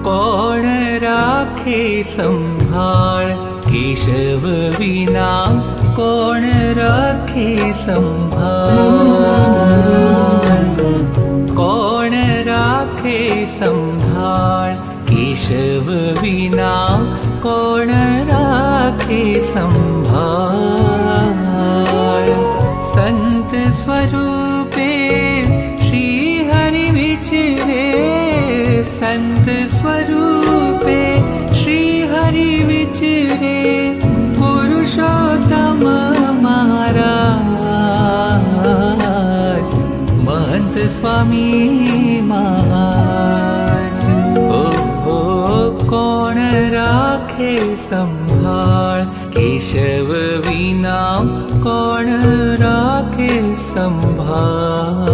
કોણ રાખે સંભાળ, કેશવ વિના કોણ રાખે સંભાળ. કોણ રાખે સંભાળ, કેશવ વિના કોણ રાખે સંભાળ. સંત સ્વરૂપે શ્રી હરિ વિચરે, સંત સ્વરૂપે શ્રી હરિ વિચરે, પુરુષોત્તમ મહારાજ મહંત સ્વામી મહારાજ. ઓ કોણ રાખે સંભાળ, કેશવ વિના કોણ રાખે સંભાળ.